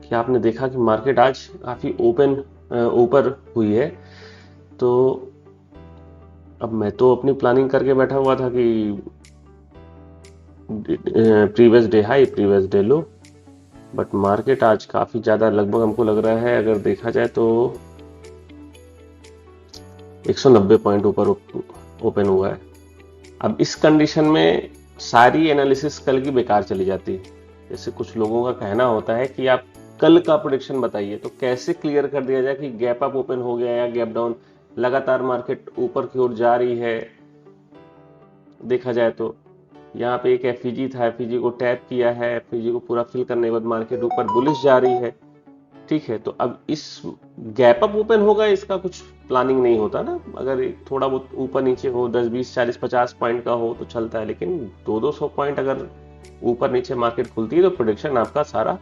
कि आपने देखा कि मार्केट आज काफी ओपन ऊपर हुई है। तो अब मैं तो अपनी प्लानिंग करके बैठा हुआ था कि previous day high previous day low, but market आज काफी ज्यादा, लगभग हमको लग रहा है अगर देखा जाए तो 190 पॉइंट ऊपर ओपन हुआ है। अब इस कंडीशन में सारी एनालिसिस कल की बेकार चली जाती है। जैसे कुछ लोगों का कहना होता है कि आप कल का प्रोडिक्शन बताइए, तो कैसे क्लियर कर दिया जाए कि गैप अप ओपन हो गया या गैप डाउन। लगातार मार्केट ऊपर की ओर जा रही है। देखा जाए तो यहाँ पे एक एफईजी था, एफईजी को टैप किया है, एफईजी को पूरा फिल करने के बाद मार्केट ऊपर बुलिश जा रही है। ठीक है, तो अब इस गैप अप ओपन होगा, इसका कुछ प्लानिंग नहीं होता ना। अगर थोड़ा बहुत ऊपर नीचे हो, 10 20 40 50 पॉइंट का हो तो चलता है, लेकिन 200 पॉइंट अगर ऊपर नीचे मार्केट खुलती है तो प्रोडिक्शन आपका सारा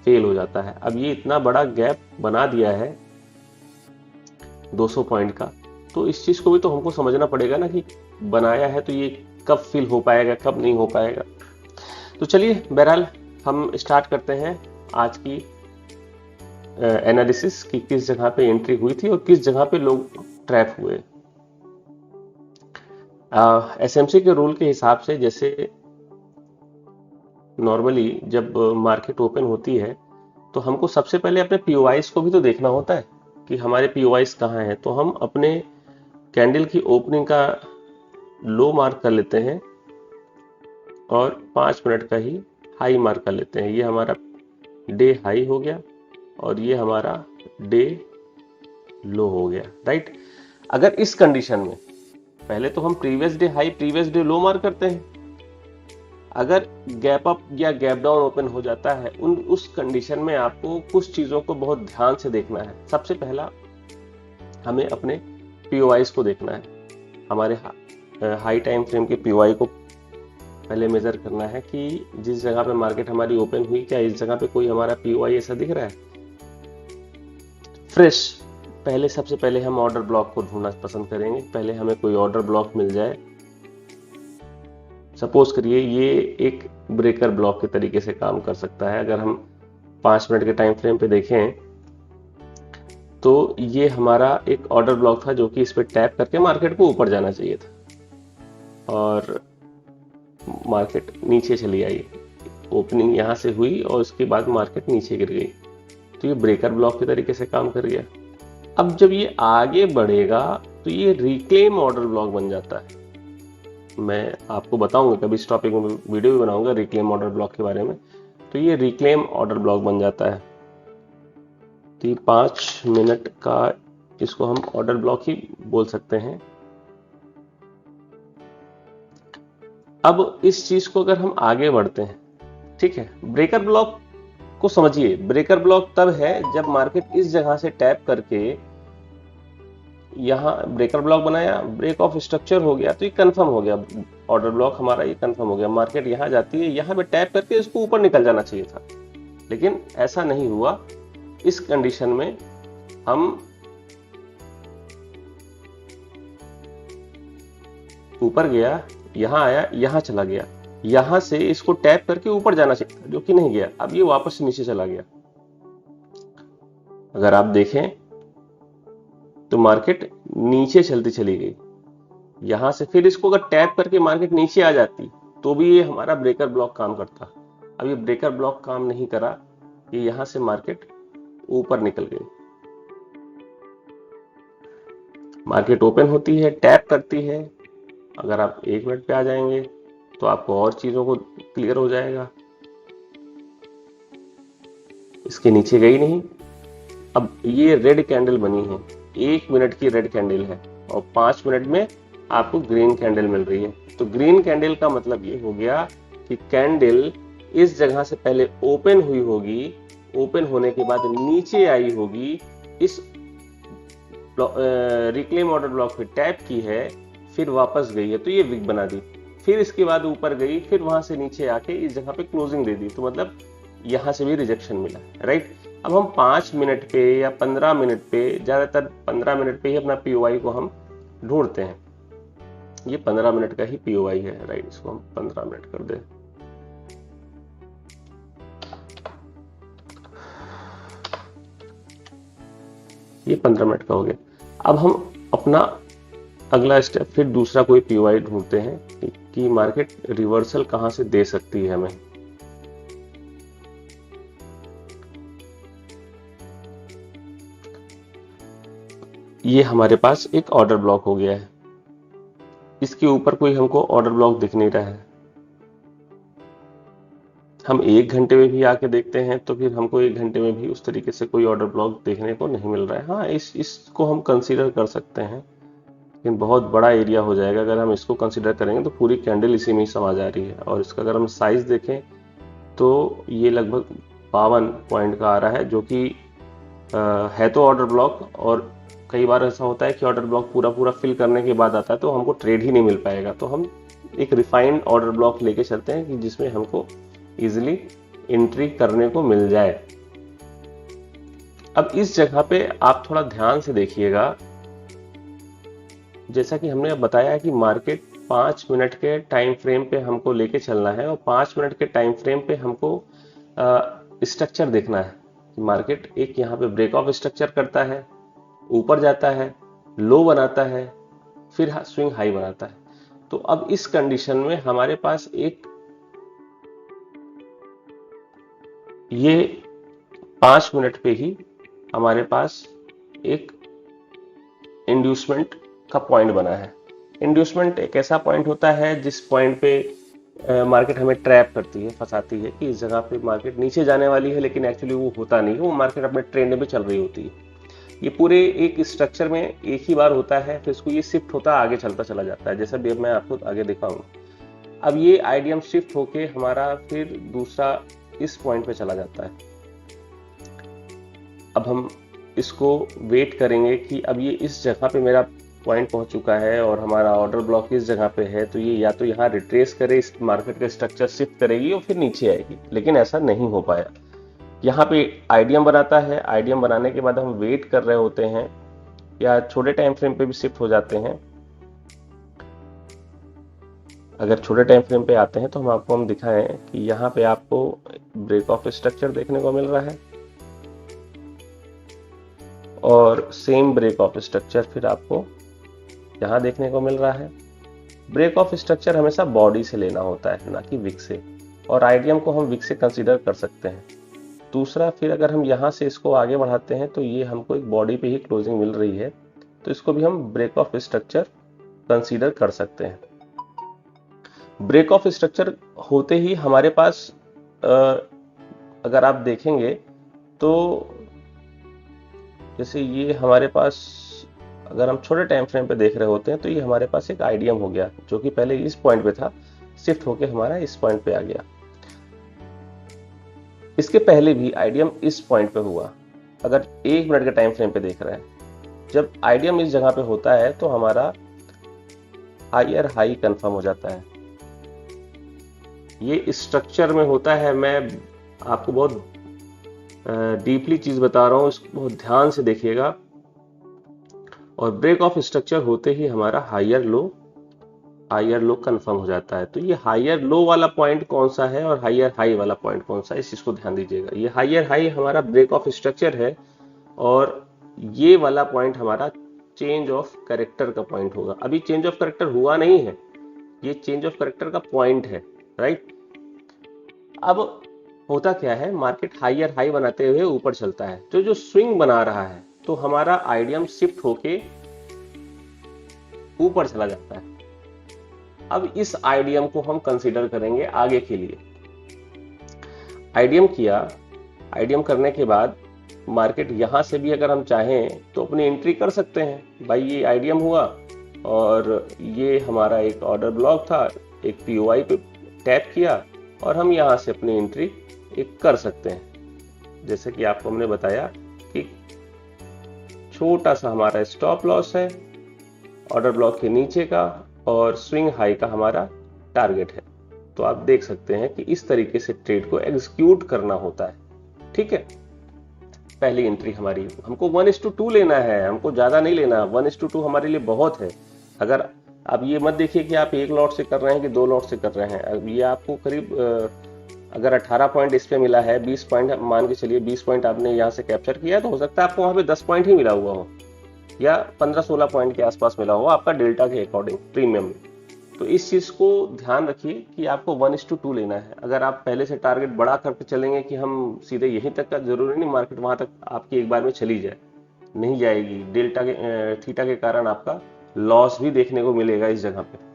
फेल हो जाता है। अब ये इतना बड़ा गैप बना दिया है 200 पॉइंट का, तो इस चीज को भी तो हमको समझना पड़ेगा ना कि बनाया है तो ये कब फिल हो पाएगा, कब नहीं हो पाएगा। तो चलिए, बहरहाल हम स्टार्ट करते हैं आज की एनालिसिस कि किस जगह पे एंट्री हुई थी और किस जगह पे लोग ट्रैप हुए। एसएमसी के रूल के हिसाब से, जैसे नॉर्मली जब मार्केट ओपन होती है तो हमको सबसे पहले अपने पीओआईस को भी तो देखना होता है कि हमारे पीओआईस कहाँ हैं। तो हम अपने कैंडल की ओपनिंग का लो मार्क कर लेते हैं और 5 मिनट का ही हाई मार्क कर लेते हैं। ये हमारा डे हाई हो गया और ये हमारा डे लो हो गया, राइट। अगर इस कंडीशन में पहले तो हम previous day high previous day लो मार्क करते हैं। अगर गैप अप या गैप डाउन ओपन हो जाता है, उस कंडीशन में आपको कुछ चीजों को बहुत ध्यान से देखना है। सबसे पहला, हमें अपने पीओआईस को देखना है। हमारे हाई टाइम फ्रेम के पीओआई को पहले मेजर करना है कि जिस जगह पे मार्केट हमारी ओपन हुई, क्या इस जगह पे कोई हमारा पीओआई ऐसा दिख रहा है फ्रेश। पहले सबसे पहले हम ऑर्डर ब्लॉक को ढूंढना पसंद करेंगे। पहले हमें कोई ऑर्डर ब्लॉक मिल जाए। सपोज करिए ये एक ब्रेकर ब्लॉक के तरीके से काम कर सकता है। अगर हम 5 मिनट के टाइम फ्रेम पे देखें तो ये हमारा एक ऑर्डर ब्लॉक था जो कि इस पे टैप करके मार्केट को ऊपर जाना चाहिए था और मार्केट नीचे चली आई। ओपनिंग यहां से हुई और उसके बाद मार्केट नीचे गिर गई। तो ये ब्रेकर ब्लॉक के तरीके से काम कर गया। अब जब ये आगे बढ़ेगा तो ये रिक्लेम ऑर्डर ब्लॉक बन जाता है। मैं आपको बताऊंगा, कभी इस टॉपिक में वीडियो भी बनाऊंगा रिक्लेम ऑर्डर ब्लॉक के बारे में। तो ये रिक्लेम ऑर्डर ब्लॉक बन जाता है। तो ये 5 मिनट का, इसको हम ऑर्डर ब्लॉक ही बोल सकते हैं। अब इस चीज को अगर हम आगे बढ़ते हैं, ठीक है, ब्रेकर ब्लॉक को समझिए। ब्रेकर ब्लॉक तब है जब मार्केट इस जगह से टैप करके यहाँ ब्रेकर ब्लॉक बनाया, ब्रेक ऑफ स्ट्रक्चर हो गया, तो ये कंफर्म हो गया। ऑर्डर ब्लॉक हमारा ये कंफर्म हो गया। मार्केट यहाँ जाती है, यहाँ पे टैप करके इसको ऊपर निकल जाना चाहिए था, लेकिन ऐसा नहीं हुआ। इस कंडीशन में हम ऊपर गया, यहाँ आया, यहाँ चला गया, यहां से इसको टैप करके ऊपर जाना चाहिए था, जो कि नहीं गया। अब ये वापस से नीचे चला गया। अगर आप देखें तो मार्केट नीचे चलती चली गई। यहां से फिर इसको अगर टैप करके मार्केट नीचे आ जाती तो भी ये हमारा ब्रेकर ब्लॉक काम करता। अब ये ब्रेकर ब्लॉक काम नहीं करा, ये यहां से मार्केट ऊपर निकल गई। मार्केट ओपन होती है, टैप करती है। अगर आप 1 मिनट पे आ जाएंगे तो आपको और चीजों को क्लियर हो जाएगा। इसके नीचे गई नहीं। अब ये रेड कैंडल बनी है, 1 मिनट की रेड कैंडल है और 5 मिनट में आपको ग्रीन कैंडल मिल रही है। तो ग्रीन कैंडल का मतलब ये हो गया कि कैंडल इस जगह से पहले ओपन हुई होगी, ओपन होने के बाद नीचे आई होगी, इस रिक्लेम ऑर्डर ब्लॉक पे टैप की है, फिर वापस गई है तो ये विक बना दी। फिर इसके बाद ऊपर गई, फिर वहां से नीचे आके इस जगह पे क्लोजिंग दे दी, तो मतलब यहां से भी रिजेक्शन मिला, राइट। अब हम 5 मिनट पे या 15 मिनट पे, ज्यादातर 15 मिनट पे ही अपना पीओआई को हम ढूंढते हैं। ये 15 मिनट का ही पीओआई है, राइट। इसको हम 15 मिनट कर दें। ये 15 मिनट का हो गया। अब हम अपना अगला स्टेप फिर दूसरा कोई पीओआई ढूंढते हैं कि मार्केट रिवर्सल कहां से दे सकती है हमें। ये हमारे पास एक ऑर्डर ब्लॉक हो गया है, इसके ऊपर कोई हमको ऑर्डर ब्लॉक दिख नहीं रहा है। हम 1 घंटे में भी आके देखते हैं तो फिर हमको 1 घंटे में भी उस तरीके से कोई ऑर्डर ब्लॉक देखने को नहीं मिल रहा है। हाँ, इसको हम कंसीडर कर सकते हैं, लेकिन बहुत बड़ा एरिया हो जाएगा। अगर हम इसको कंसीडर करेंगे तो पूरी कैंडल इसी में ही समा जा रही है। और इसका अगर हम साइज देखें तो ये लगभग 52 पॉइंट का आ रहा है, जो कि है तो ऑर्डर ब्लॉक। और कई बार ऐसा होता है कि ऑर्डर ब्लॉक पूरा पूरा फिल करने के बाद आता है तो हमको ट्रेड ही नहीं मिल पाएगा। तो हम एक रिफाइंड ऑर्डर ब्लॉक लेके चलते हैं कि जिसमें हमको इजिली एंट्री करने को मिल जाए। अब इस जगह पे आप थोड़ा ध्यान से देखिएगा, जैसा कि हमने अब बताया कि मार्केट 5 मिनट के टाइम फ्रेम पे हमको लेके चलना है और 5 मिनट के टाइम फ्रेम पे हमको स्ट्रक्चर देखना है। मार्केट एक यहाँ पे ब्रेक ऑफ स्ट्रक्चर करता है, ऊपर जाता है, लो बनाता है, फिर स्विंग हाई बनाता है। तो अब इस कंडीशन में हमारे पास एक ये 5 मिनट पे ही हमारे पास एक इंड्यूसमेंट का पॉइंट बना है। इंड्यूसमेंट एक ऐसा पॉइंट होता है जिस पॉइंट पे मार्केट हमें ट्रैप करती है, फंसाती है कि इस जगह पे मार्केट नीचे जाने वाली है, लेकिन एक्चुअली वो होता नहीं है, वो मार्केट अपने ट्रेंड में चल रही होती है। ये पूरे एक स्ट्रक्चर में एक ही बार होता है, फिर इसको ये शिफ्ट होता है, आगे चलता चला जाता है, जैसा भी मैं आपको आगे दिखाऊंगा। अब ये आईडीएम शिफ्ट होके हमारा फिर दूसरा इस पॉइंट पे चला जाता है। अब हम इसको वेट करेंगे कि अब ये इस जगह पे मेरा पॉइंट पहुंच चुका है और हमारा ऑर्डर ब्लॉक इस जगह पे है, तो ये या तो यहाँ रिट्रेस करे, इस मार्केट का स्ट्रक्चर शिफ्ट करेगी और फिर नीचे आएगी, लेकिन ऐसा नहीं हो पाया। यहाँ पे आईडीएम बनाता है, आईडीएम बनाने के बाद हम वेट कर रहे होते हैं या छोटे टाइम फ्रेम पे भी शिफ्ट हो जाते हैं। अगर छोटे टाइम फ्रेम पे आते हैं तो हम दिखाएं कि यहाँ पे आपको ब्रेक ऑफ स्ट्रक्चर देखने को मिल रहा है और सेम ब्रेक ऑफ स्ट्रक्चर फिर आपको यहाँ देखने को मिल रहा है। ब्रेक ऑफ स्ट्रक्चर हमेशा बॉडी से लेना होता है, ना कि विक से, और आईडीएम को हम विक से कंसीडर कर सकते हैं। दूसरा, फिर अगर हम यहाँ से इसको आगे बढ़ाते हैं तो ये हमको एक बॉडी पे ही क्लोजिंग मिल रही है, तो इसको भी हम ब्रेक ऑफ स्ट्रक्चर कंसीडर कर सकते हैं। ब्रेक ऑफ स्ट्रक्चर होते ही हमारे पास अगर आप देखेंगे तो जैसे ये हमारे पास, अगर हम छोटे टाइम फ्रेम पे देख रहे होते हैं तो ये हमारे पास एक आईडीएम हो गया, जो कि पहले इस पॉइंट पे था, शिफ्ट होके हमारा इस पॉइंट पे आ गया। इसके पहले भी आईडीएम इस पॉइंट पे हुआ। अगर 1 मिनट के टाइम फ्रेम पे देख रहे हैं, जब आईडीएम इस जगह पे होता है तो हमारा हायर हाई कंफर्म हो जाता है। ये स्ट्रक्चर में होता है, मैं आपको बहुत डीपली चीज बता रहा हूं, इसको बहुत ध्यान से देखिएगा। और ब्रेक ऑफ स्ट्रक्चर होते ही हमारा हायर लो कंफर्म हो जाता है। तो ये हायर लो वाला पॉइंट कौन सा है और हायर हाई वाला पॉइंट कौन सा है, इस चीज को ध्यान दीजिएगा। ये हायर हाई हमारा ब्रेक ऑफ स्ट्रक्चर है और ये वाला पॉइंट हमारा चेंज ऑफ कैरेक्टर का पॉइंट होगा। अभी चेंज ऑफ कैरेक्टर हुआ नहीं है, ये चेंज ऑफ कैरेक्टर का पॉइंट है, राइट। अब होता क्या है, मार्केट हायर हाई बनाते हुए ऊपर चलता है, तो जो स्विंग बना रहा है तो हमारा आईडीएम शिफ्ट होके ऊपर चला जाता है। अब इस आईडीएम को हम कंसीडर करेंगे आगे के लिए। आईडीएम किया, आईडीएम करने के बाद मार्केट यहां से भी अगर हम चाहें तो अपनी एंट्री कर सकते हैं। भाई ये आईडीएम हुआ और ये हमारा एक ऑर्डर ब्लॉक था, एक पीओआई पे टैप किया और हम यहां से अपनी एंट्री एक कर सकते हैं। जैसे कि आपको हमने बताया कि छोटा सा हमारा स्टॉप लॉस है ऑर्डर ब्लॉक के नीचे का और स्विंग हाई का हमारा टारगेट है। तो आप देख सकते हैं कि इस तरीके से ट्रेड को एग्जीक्यूट करना होता है, ठीक है। पहली एंट्री हमारी, हमको 1:2 लेना है, हमको ज्यादा नहीं लेना। 1:2 हमारे लिए बहुत है। अगर आप ये मत देखिए कि आप 1 लॉट से कर रहे हैं कि 2 लॉट से कर रहे हैं। अब ये आपको करीब अगर 18 पॉइंट इस पे मिला है, 20 पॉइंट मान के चलिए, 20 पॉइंट आपने यहाँ से कैप्चर किया है, तो हो सकता है आपको वहाँ पे 10 पॉइंट ही मिला हुआ हो, या 15-16 पॉइंट के आसपास मिला हो आपका डेल्टा के अकॉर्डिंग प्रीमियम में। तो इस चीज को ध्यान रखिए कि आपको 1:2 लेना है। अगर आप पहले से टारगेट बड़ा करके चलेंगे कि हम सीधे यहीं तक का, जरूरी नहीं मार्केट वहां तक आपकी एक बार में चली जाए, नहीं जाएगी। डेल्टा के थीटा के कारण आपका लॉस भी देखने को मिलेगा इस जगह पे।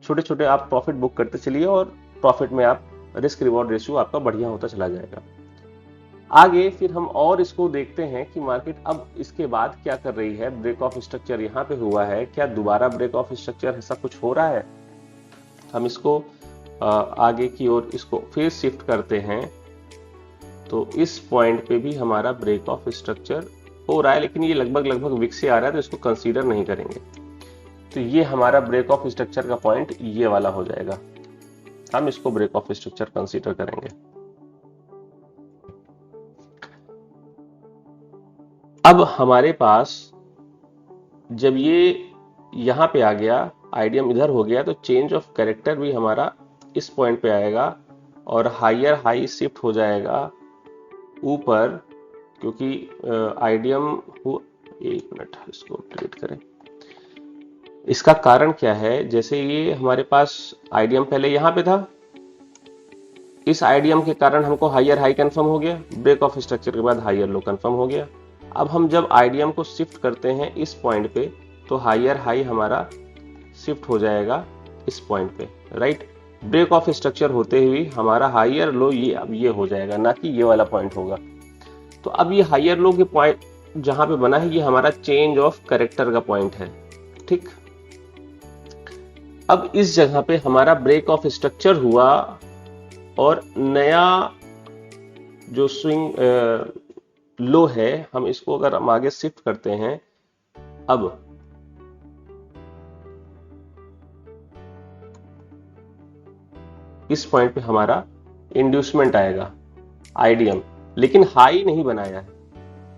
छोटे छोटे आप प्रॉफिट बुक करते चलिए और प्रॉफिट में आप रिस्क रिवॉर्ड रेशियो आपका बढ़िया होता चला जाएगा। आगे फिर हम और इसको देखते हैं कि मार्केट अब इसके बाद क्या कर रही है। ब्रेक ऑफ स्ट्रक्चर यहाँ पे हुआ है, क्या दोबारा ब्रेक ऑफ स्ट्रक्चर ऐसा कुछ हो रहा है? हम इसको आगे की ओर इसको फिर शिफ्ट करते हैं, तो इस पॉइंट पे भी हमारा ब्रेक ऑफ स्ट्रक्चर हो रहा है, लेकिन ये लगभग विक से आ रहा है, तो इसको कंसीडर नहीं करेंगे। तो ये हमारा ब्रेक ऑफ स्ट्रक्चर का पॉइंट ये वाला हो जाएगा, हम इसको ब्रेक ऑफ स्ट्रक्चर कंसीडर करेंगे। अब हमारे पास जब ये यहां पे आ गया, आइडियम इधर हो गया, तो चेंज ऑफ कैरेक्टर भी हमारा इस पॉइंट पे आएगा और हायर हाई शिफ्ट हो जाएगा ऊपर, क्योंकि आइडियम हो। एक मिनट, इसको डिलीट करें। इसका कारण क्या है, जैसे ये हमारे पास आइडियम पहले यहां पे था, इस आइडियम के कारण हमको हायर हाई कंफर्म हो गया, ब्रेक ऑफ स्ट्रक्चर के बाद हायर लो कंफर्म हो गया। अब हम जब आइडियम को शिफ्ट करते हैं इस पॉइंट पे, तो हायर हाई हमारा शिफ्ट हो जाएगा इस पॉइंट पे, राइट। ब्रेक ऑफ स्ट्रक्चर होते हुए हमारा हायर लो ये अब ये हो जाएगा, ना कि ये वाला पॉइंट होगा। तो अब ये हायर लो के पॉइंट जहां पे बना है, ये हमारा चेंज ऑफ कैरेक्टर का पॉइंट है, ठीक। अब इस जगह पे हमारा ब्रेक ऑफ स्ट्रक्चर हुआ और नया जो स्विंग लो है, हम इसको अगर हम आगे शिफ्ट करते हैं, अब इस पॉइंट पे हमारा इंड्यूसमेंट आएगा आइडियम, लेकिन हाई नहीं बनाया है।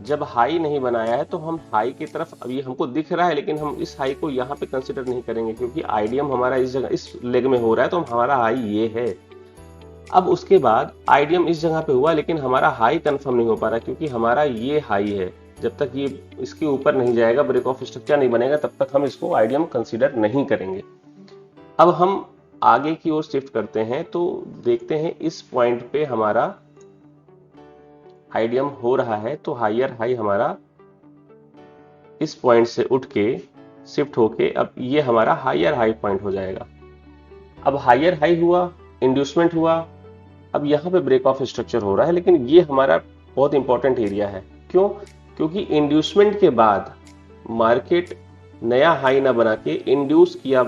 जब हाई नहीं बनाया है तो हम हाई की तरफ, अब ये हमको दिख रहा है, लेकिन हम इस हाई को यहाँ पे कंसिडर नहीं करेंगे, क्योंकि आइडियम हमारा इस जगह इस लेग में हो रहा है, तो हमारा हाई ये है। अब उसके बाद आइडियम इस जगह पे हुआ, लेकिन हमारा हाई कंफर्म नहीं हो पा रहा, क्योंकि हमारा ये हाई है। जब तक ये इसके ऊपर नहीं जाएगा, ब्रेक ऑफ स्ट्रक्चर नहीं बनेगा, तब तक हम इसको आइडियम कंसीडर नहीं करेंगे। अब हम आगे की ओर शिफ्ट करते हैं, तो देखते हैं इस पॉइंट पे हमारा आइडियम हो रहा है, तो हायर हाई हमारा इस पॉइंट से उठ के शिफ्ट होके अब ये हमारा हायर हाई पॉइंट हो जाएगा। अब हायर हाई हुआ, इंड्यूसमेंट हुआ, अब यहाँ पे ब्रेक ऑफ स्ट्रक्चर हो रहा है, लेकिन ये हमारा बहुत इंपॉर्टेंट एरिया है। क्यों? क्योंकि इंड्यूसमेंट के बाद मार्केट नया हाई ना बना के इंड्यूस किया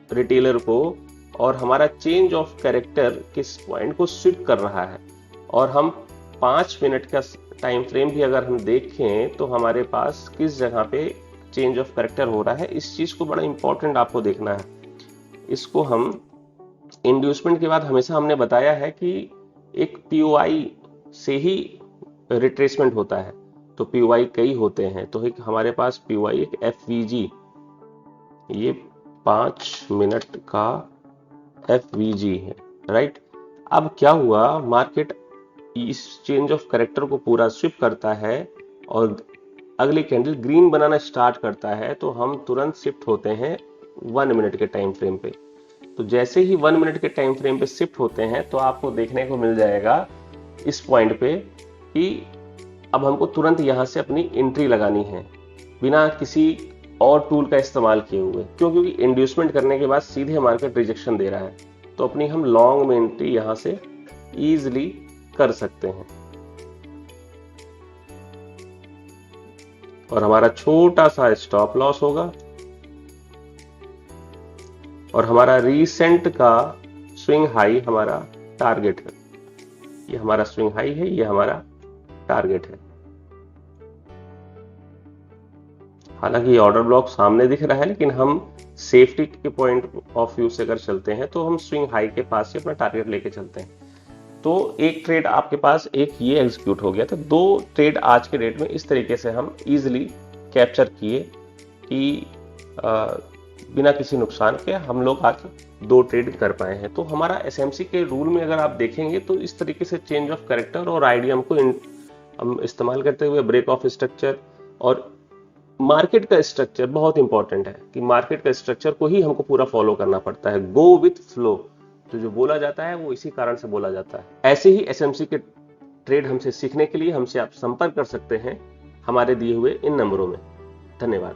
रिटेलर को, और हमारा चेंज ऑफ कैरेक्टर किस पॉइंट को शिफ्ट कर रहा है। और हम 5 मिनट का टाइम फ्रेम भी अगर हम देखें, तो हमारे पास किस जगह पे चेंज ऑफ कैरेक्टर हो रहा है, इस चीज को बड़ा इंपॉर्टेंट आपको देखना है। इसको हम इंड्यूसमेंट के बाद हमेशा हमने बताया है कि एक पीओआई से ही रिट्रेसमेंट होता है, तो पीओआई कई होते हैं। तो एक हमारे पास पीओआई एक एफवीजी, ये 5 मिनट का एफवीजी है, राइट। अब क्या हुआ, मार्केट इस चेंज ऑफ कैरेक्टर को पूरा स्विप करता है और अगली कैंडल ग्रीन बनाना स्टार्ट करता है, तो हम तुरंत शिफ्ट होते हैं 1 मिनट के टाइम फ्रेम पे। तो जैसे ही 1 मिनट के टाइम फ्रेम पे शिफ्ट होते हैं, तो आपको देखने को मिल जाएगा इस पॉइंट पे कि अब हमको तुरंत यहां से अपनी एंट्री लगानी है, बिना किसी और टूल का इस्तेमाल किए हुए। क्यों? क्योंकि इंड्यूसमेंट करने के बाद सीधे मार्केट रिजेक्शन दे रहा है, तो अपनी हम लॉन्ग में एंट्री यहां से इजिली कर सकते हैं। और हमारा छोटा सा स्टॉप लॉस होगा, और हमारा रीसेंट का स्विंग हाई हमारा टारगेट है। ये हमारा स्विंग हाई है, ये हमारा टारगेट है। हालांकि ये ऑर्डर ब्लॉक सामने दिख रहा है, लेकिन हम सेफ्टी के पॉइंट ऑफ व्यू से अगर चलते हैं, तो हम स्विंग हाई के पास से अपना टारगेट लेके चलते हैं। तो एक ट्रेड आपके पास एक ये एग्जीक्यूट हो गया, तो 2 ट्रेड आज के डेट में इस तरीके से हम इजीली कैप्चर किए कि बिना किसी नुकसान के हम लोग आज 2 ट्रेड कर पाए हैं। तो हमारा एसएमसी के रूल में अगर आप देखेंगे तो इस तरीके से चेंज ऑफ कैरेक्टर और आइडियम को हम इस्तेमाल करते हुए ब्रेक ऑफ स्ट्रक्चर और मार्केट का स्ट्रक्चर बहुत इंपॉर्टेंट है कि मार्केट का स्ट्रक्चर को ही हमको पूरा फॉलो करना पड़ता है। गो विथ फ्लो, तो जो बोला जाता है वो इसी कारण से बोला जाता है। ऐसे ही एसएमसी के ट्रेड हमसे सीखने के लिए हमसे आप संपर्क कर सकते हैं हमारे दिए हुए इन नंबरों में। धन्यवाद।